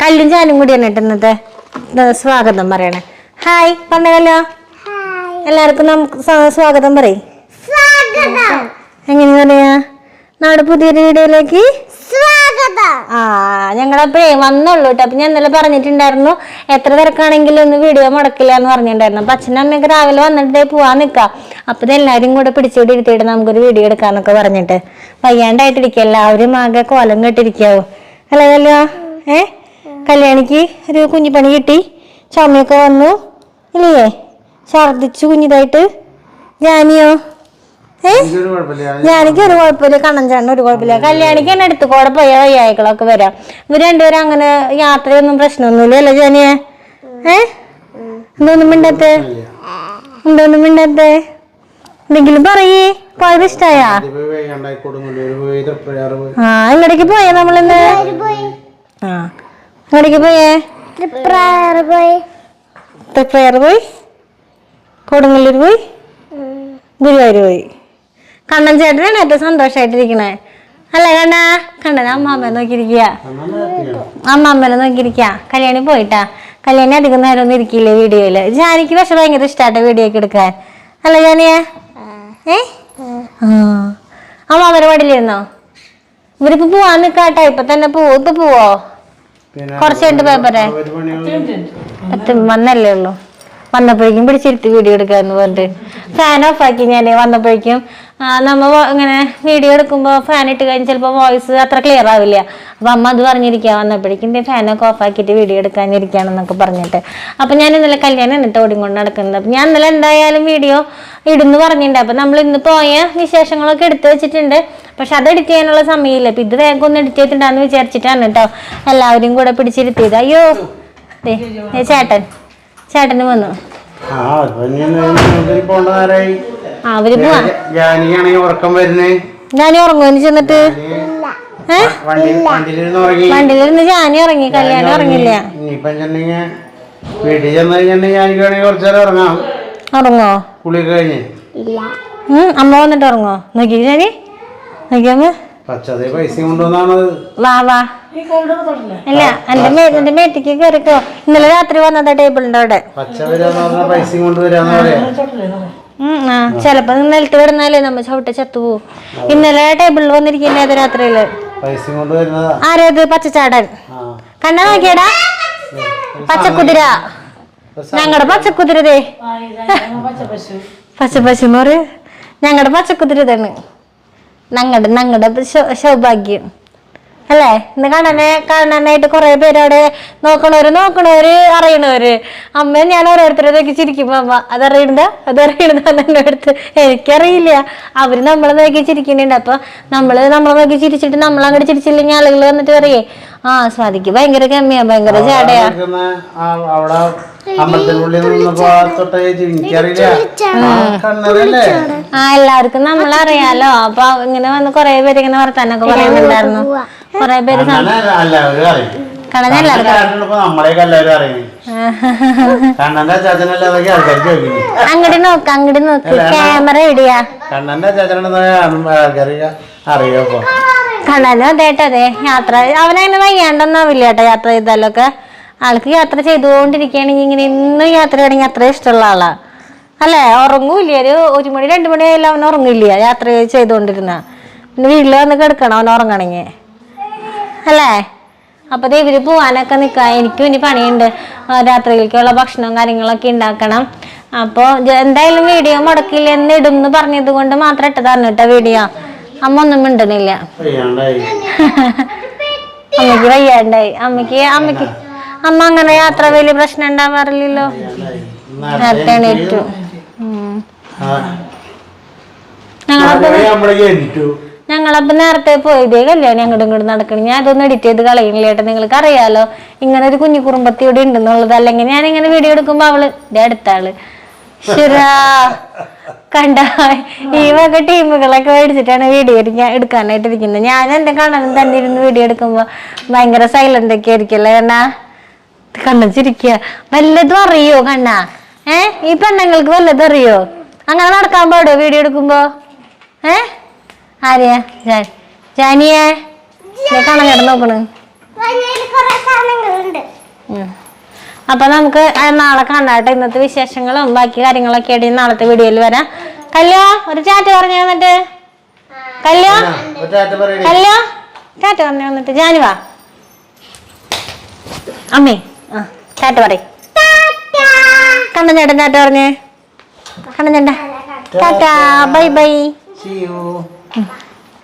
കല്ലും ചാനും കൂടിയാണ് കേട്ടോ ഇന്നത്തെ സ്വാഗതം പറയണേ. ഹായ് പറഞ്ഞല്ലോ, എല്ലാവർക്കും നമുക്ക് സ്വാഗതം പറയും. എങ്ങനെ പറയാ നമ്മുടെ പുതിയൊരു വീഡിയോയിലേക്ക് സ്വാഗതം. ഞങ്ങളപ്പഴേ വന്നുള്ളൂ കേട്ടോ. അപ്പൊ ഞാൻ ഇന്നലെ പറഞ്ഞിട്ടുണ്ടായിരുന്നു എത്ര തിരക്കാണെങ്കിലും ഒന്ന് വീഡിയോ മുടക്കില്ല എന്ന് പറഞ്ഞിട്ടുണ്ടായിരുന്നു. അപ്പൊ അച്ഛനും അമ്മയൊക്കെ രാവിലെ വന്നിട്ടേ പോവാൻ നിക്കാം. അപ്പൊ ഇതെല്ലാരും കൂടെ പിടിച്ചോടി ഇരുത്തിയിട്ട് നമുക്കൊരു വീഡിയോ എടുക്കാന്നൊക്കെ പറഞ്ഞിട്ട് വയ്യാണ്ടായിട്ടിരിക്കുക, എല്ലാവരും ആകെ കോലം കെട്ടിരിക്കാവോ അല്ലേ കല്യാ? കല്യാണിക്ക് ഒരു കുഞ്ഞിപ്പണി കിട്ടി, ചുമയൊക്കെ വന്നു ഇല്ലേ, ഛർദിച്ചു കുഞ്ഞിതായിട്ട്. ജാനിയോ? ഞാനിക്ക് ഒരു കുഴപ്പമില്ല, കണ്ണൻചാണ്ടിന് ഒരു കുഴപ്പമില്ല. കല്യാണിക്ക് എന്നെ അടുത്ത് കൂടെ പോയ വയ്യായിക്കളൊക്കെ വരാം. ഇവർ രണ്ടുപേരും അങ്ങനെ യാത്രയൊന്നും പ്രശ്നമൊന്നുമില്ല അല്ലേ ജാനിയെ? എന്തോന്നും മിണ്ടത്തെ എന്തെങ്കിലും പറയേ. പോയത് ഇഷ്ടായാ? എങ്ങടേക്ക് പോയേ നമ്മളിന്ന്? എങ്ങടേക്ക് പോയേ? തൃപ്രയാറ് പോയി, കൊടുങ്ങല്ലൂർ പോയി, ഗുരുവായൂർ പോയി. കണ്ണൻ ചേട്ടനാണ് ഏറ്റവും സന്തോഷമായിട്ടിരിക്കണേ അല്ലേ? കണ്ണൻ അമ്മാമ്മനെ നോക്കിയിരിക്കുക, അമ്മാമ്മനെ നോക്കിയിരിക്കുക. കല്യാണി പോയിട്ടാ. കല്യാണി അധികം നേരം ഒന്നും ഇരിക്കില്ലേ വീഡിയോയില്. ജാനിക്ക് പക്ഷെ ഭയങ്കര ഇഷ്ടമായിട്ട് വീഡിയോ ഒക്കെ എടുക്കാൻ അല്ലേ ജാനിയെ? അമ്മാമ്മനെ പാടില്ലായിരുന്നോ? ഇവരിപ്പോ പോവാൻ നിക്കാട്ടെ, ഇപ്പൊ തന്നെ പോവോ? ഇപ്പൊ പോവോ? കുറച്ച് കഴിഞ്ഞിട്ട് പേപ്പറേ വന്നല്ലേ ഉള്ളൂ. വന്നപ്പോഴേക്കും പിടിച്ചിരുത്തി വീഡിയോ എടുക്കാന്ന് പറഞ്ഞിട്ട് ഫാൻ ഓഫ് ആക്കി ഞാൻ. വന്നപ്പോഴേക്കും നമ്മ ഇങ്ങനെ വീഡിയോ എടുക്കുമ്പോൾ ഫാൻ ഇട്ട് കഴിഞ്ഞ് ചിലപ്പോൾ വോയിസ് അത്ര ക്ലിയർ ആവില്ല. അപ്പം അമ്മ അത് പറഞ്ഞിരിക്കുക, വന്നപ്പോഴേക്കും ഫാനൊക്കെ ഓഫ് ആക്കിയിട്ട് വീഡിയോ എടുക്കാനിരിക്കുകയാണെന്നൊക്കെ പറഞ്ഞിട്ട്. അപ്പം ഞാൻ ഇന്നലെ കല്യാണം എന്നിട്ട് ഓടിക്കൊണ്ട് നടക്കുന്നത്. അപ്പം ഞാൻ ഇന്നലെ എന്തായാലും വീഡിയോ ഇടുന്നു പറഞ്ഞിട്ടുണ്ട്. അപ്പം നമ്മൾ ഇന്ന് പോയ വിശേഷങ്ങളൊക്കെ എടുത്തു വെച്ചിട്ടുണ്ട്. പക്ഷെ അത് എഡിറ്റ് ചെയ്യാനുള്ള സമയമില്ല. അപ്പം ഇത് വേഗം ഒന്ന് എഡിറ്റ് ചെയ്തിട്ടുണ്ടാന്ന് വിചാരിച്ചിട്ടാണ് കേട്ടോ എല്ലാവരും കൂടെ പിടിച്ചിരുത്തിയത്. അയ്യോ ചേട്ടന് വന്നു. അവര് പോവാ. ഞാനും ഉറങ്ങുന്നു ചെന്നിട്ട്. വണ്ടിയിലിരുന്ന് ജാനി ഉറങ്ങി, കല്യാണം ഉറങ്ങില്ല. ഉറങ്ങോ? അമ്മ വന്നിട്ട് ഉറങ്ങോ? നോക്കി ജാനി, നോക്കിയമ്മ. വാ വാ. അല്ല എന്റെ മേത്തേക്ക് കയറിക്കോ. ഇന്നലെ രാത്രി വന്നതാ ടേബിളിന്റെ അവിടെ. ചെലപ്പോ നിലത്ത് കിടന്നാലേ നമ്മ ചവിട്ട ചത്തുപോകും. ഇന്നലെ ടേബിളിൽ വന്നിരിക്കില്ലേ അത് രാത്രിയില്. ആരേത്? പച്ചച്ചാടൻ. കണ്ണ നോക്കിയടാ, പച്ചക്കുതിര. ഞങ്ങടെ പച്ചക്കുതിരതേ, പച്ചപ്പശു എന്ന് പറയും. ഞങ്ങടെ പച്ചക്കുതിര തന്നെ. ഞങ്ങളുടെ സൗഭാഗ്യം അല്ലേ? ഇന്ന് കാണാനായിട്ട് കുറെ പേര് അവിടെ നോക്കണവര് അറിയണവര്. അമ്മ ഞാൻ ഓരോരുത്തരെ നോക്കി ചിരിക്കുമ്പോ അമ്മ അതറിയണ്ട എന്നെ അടുത്ത്. എനിക്കറിയില്ല, അവര് നമ്മളെ നോക്കി ചിരിക്കുന്നുണ്ട്. അപ്പൊ നമ്മളെ നോക്കി ചിരിച്ചിട്ട് നമ്മൾ അങ്ങോട്ട് ചിരിച്ചില്ലെങ്കിൽ ആളുകൾ വന്നിട്ട് പറയേ സ്വാതിക്ക് ഭയങ്കര കമ്മിയാ, ഭയങ്കര ചാടയാ. എല്ലാവർക്കും നമ്മളറിയാലോ. അപ്പൊ ഇങ്ങനെ വന്ന് കൊറേ പേര് ഇങ്ങനെ വർത്താനൊക്കെ പറയുന്നുണ്ടായിരുന്നു. കൊറേ പേര് അങ്ങോട്ട് നോക്ക് ക്യാമറ ഇടിയാ. കണ്ണനും അതേട്ടോ അതെ യാത്ര അവനങ്ങനെ വയ്യാണ്ടൊന്നാവില്ല കേട്ടോ. യാത്ര ചെയ്താലൊക്കെ ആൾക്ക് യാത്ര ചെയ്തുകൊണ്ടിരിക്കുകയാണെങ്കിൽ ഇങ്ങനെ ഇന്നും യാത്ര ചെയ്യണമെങ്കിൽ അത്ര ഇഷ്ടമുള്ള ആളാ അല്ലേ? ഉറങ്ങൂല്ല, ഒരു മണി 2 മണി ആയാലും അവൻ ഉറങ്ങില്ല യാത്ര ചെയ്തുകൊണ്ടിരുന്ന. പിന്നെ വീട്ടിൽ വന്ന് കിടക്കണം അവൻ ഉറങ്ങണമെങ്കിൽ അല്ലേ? അപ്പൊ ഇവര് പോവാനൊക്കെ നിൽക്കാം. എനിക്കും ഇനി പണിയുണ്ട്, രാത്രിയിലേക്കുള്ള ഭക്ഷണവും കാര്യങ്ങളൊക്കെ ഉണ്ടാക്കണം. അപ്പോൾ എന്തായാലും വീഡിയോ മുടക്കില്ല എന്ന് ഇടുന്ന് പറഞ്ഞത് കൊണ്ട് മാത്രം ഇട്ടതാണ് കേട്ടോ വീഡിയോ. അമ്മ ഒന്നും മിണ്ടുന്നില്ല. അമ്മക്ക് വയ്യാണ്ടായി. അമ്മക്ക് അമ്മ അങ്ങനെ യാത്ര വലിയ പ്രശ്നം ഉണ്ടാവാറില്ലല്ലോ. നേരത്തെ എണീറ്റു. ഞങ്ങളപ്പോ നേരത്തെ പോയതേ കല്യാണം അങ്ങോട്ടും ഇങ്ങോട്ടും നടക്കണം. ഞാൻ അതൊന്നും എഡിറ്റ് ചെയ്ത് കളയുന്നില്ല കേട്ടോ. നിങ്ങൾക്ക് അറിയാലോ ഇങ്ങനെ ഒരു കുഞ്ഞു കുറുമ്പത്തിയോടെ ഉണ്ടെന്നുള്ളത്. അല്ലെങ്കിൽ ഞാൻ ഇങ്ങനെ വീഡിയോ എടുക്കുമ്പോ അവള് അടുത്താള് ശരാ കണ്ട ഈ വക ടീമുകളൊക്കെ മേടിച്ചിട്ടാണ് വീഡിയോ എടുക്കാനായിട്ട് ഇരിക്കുന്നത്. ഞാൻ എന്റെ കണ്ണനും തന്നെ ഇരുന്ന് വീഡിയോ എടുക്കുമ്പോ ഭയങ്കര സൈലന്റ് ഒക്കെ ആയിരിക്കല്ലേ കണ്ണാ? കണ്ണൻ ചിരിക്കുക. വല്ലതും അറിയോ കണ്ണാ? ഈ പെണ്ണുങ്ങൾക്ക് വല്ലതും അറിയോ? അങ്ങനെ നടക്കാൻ പാടോ വീഡിയോ എടുക്കുമ്പോ? ആരെയാ? ജാനിയെ കാണാൻ നോക്കണ്. അപ്പൊ നമുക്ക് നാളെ കാണാട്ടെ. ഇന്നത്തെ വിശേഷങ്ങളും ബാക്കി കാര്യങ്ങളൊക്കെ ആയിട്ട് നാളത്തെ വീഡിയോയിൽ വരാം. കല്യോ ഒരു ചാറ്റ് പറഞ്ഞു വന്നിട്ട്. കല്യോ കല്യോ ചാറ്റ് പറഞ്ഞു വന്നിട്ട്. ജാനുവാ അമ്മേ ചാറ്റ് പറയും. കണ്ണൻ ചേട്ടൻ ചാറ്റ് പറഞ്ഞേ. കണ്ണൻ ചേട്ടൻ ടാറ്റാ ബൈ ബൈ.